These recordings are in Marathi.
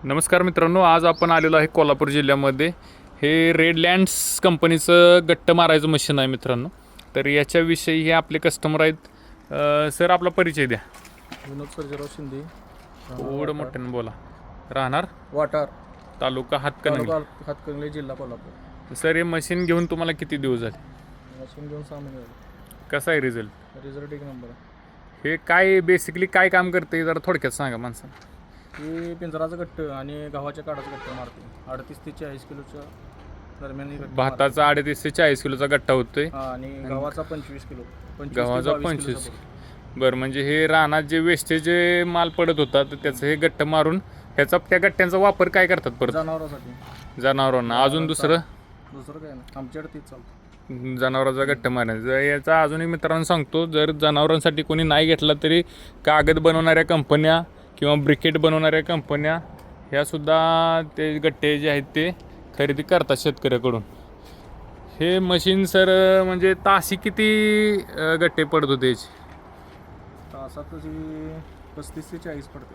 नमस्कार मित्रांनो, आज आपण आलेलो आहे कोल्हापूर जिल्ह्यामध्ये. हे रेडलँड्स कंपनीचं गट्ट मारायचं मशीन आहे मित्रांनो. तर याच्याविषयी हे आपले कस्टमर आहेत. सर, आपला परिचय द्या. विनोद सर्जेराव शिंदे, थोडं मोठ्यानं बोला. राहणार वाटार तालुका हातकणंगले. हातकणंगले, जिल्हा कोल्हापूर. सर, हे मशीन घेऊन तुम्हाला किती दिवस झाले? मशीन घेऊन 6 महिने झाले. कसा आहे रिझल्ट? रिझल्ट एक नंबर आहे. हे काय बेसिकली काय काम करते जरा थोडक्यात सांगा माणसाला. ही पिंजराचं गट्ट आणि गव्हाच्या काडाचं गट्ट मारते. 38 ते 40 किलोच्या दरम्यान ही गट्ट भाताचा 38 ते 40 किलोचा गट्टा होतोय. आणि गव्हाचा 25 किलो. गव्हाचा 25. बरं, म्हणजे हे रानात जे वेस्टेज माल पडत होता तर त्याचं हे गट्ट मारून त्या गट्ट्यांचा वापर काय करतात परत? जनावरांसाठी. जनावरांना. अजून दुसरं काय नाही, आमच्याकडे तेच चालतं. जनावरांचा गट्ट मारायचा. याचा अजूनही मित्रांनो सांगतो, जर जनावरांसाठी कोणी नाही घेतला तरी कागद बनवणाऱ्या कंपन्या किंवा ब्रिकेट बनवणाऱ्या कंपन्या ह्यासुद्धा ते गट्टे जे आहेत ते खरेदी करतात शेतकऱ्याकडून. हे मशीन सर म्हणजे ताशी किती गट्टे पडत होते याचे? तासात 35 ते 40 पडते.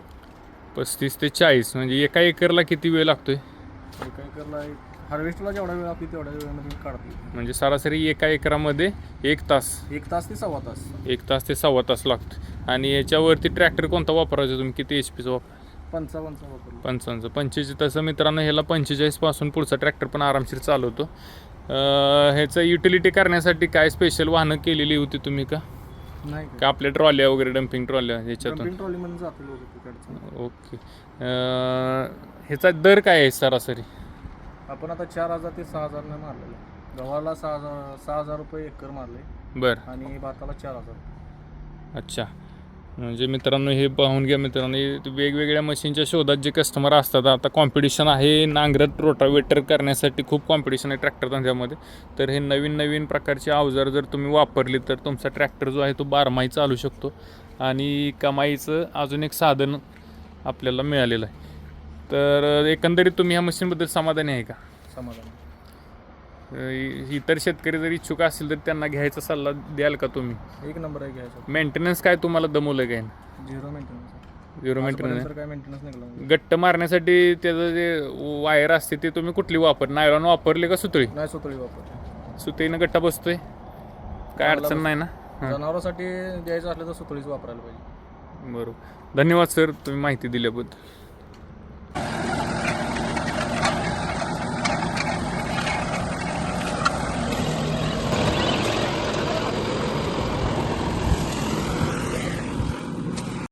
35 ते 40. म्हणजे एका एकरला किती वेळ लागतोय? एका एकरला हार्वेस्टला जेवढा वेळ लागतो तेवढ्या वेळेमध्ये काढते. म्हणजे सरासरी एका एकरामध्ये 1 तास. 1 तास ते सव्वा तास. 1 तास ते सव्वा तास लागतो. आणि याच्यावरती ट्रॅक्टर कोणता वापरायचा तुम्ही? किती HP चा वापर? 55 वापरलं. 55. 45 तसं मित्रांनो ह्याला 45 पासून पुढचा ट्रॅक्टर पण आरामशीर चालवतो. ह्याचं युटिलिटी करण्यासाठी काय स्पेशल वाहनं केलेली होती तुम्ही का नाही का आपल्या ट्रॉल्या वगैरे डम्पिंग ट्रॉल्या ह्याच्यातून? ट्रॉलीमध्ये जातो लोक तिकडचं. ओके. ह्याचा दर काय आहे सरासरी? आपण आता 4,000 ते 6,000 ने मारलेलं आहे. गव्हाला 6,000 रुपये एकर मारले. बरं. आणि भाताला 4,000. अच्छा. म्हणजे मित्रांनो हे पाहून घ्या मित्रांनो, वेगवेगळ्या मशीनच्या शोधात जे कस्टमर असतात. आता कॉम्पिटिशन आहे नांगरट रोटावेटर करण्यासाठी, खूप कॉम्पिटिशन आहे ट्रॅक्टर धंद्यामध्ये. तर हे नवीन नवीन प्रकारचे अवजार जर तुम्ही वापरली तर तुमचा ट्रॅक्टर जो आहे तो बारमाही चालू शकतो आणि कमाईचं अजून एक साधन आपल्याला मिळालेलं आहे. तर एकंदरीत तुम्ही ह्या मशीनबद्दल समाधानी आहे का? समाधान. इतर शेतकरी जर इच्छुक असतील तर त्यांना घ्यायचा सल्ला द्याल का तुम्ही? एक नंबर आहे घ्यायचं. मेंटेनन्स काय तुम्हाला दमवलं काय? Zero maintenance. Zero maintenance. काय मेंटेनन्स निघाला? गट्ट मारण्यासाठी त्याचं जे वायर असते ते तुम्ही कुठली नायलॉन वापरले का सुतळी? नाही, सुतळी वापर. सुतळीनं गट्टा बसतोय, काय अडचण नाही ना? जनावरांसाठी द्यायचं असलं तर सुतळीच वापरायला पाहिजे. बरोबर. धन्यवाद सर, तुम्ही माहिती दिल्याबद्दल.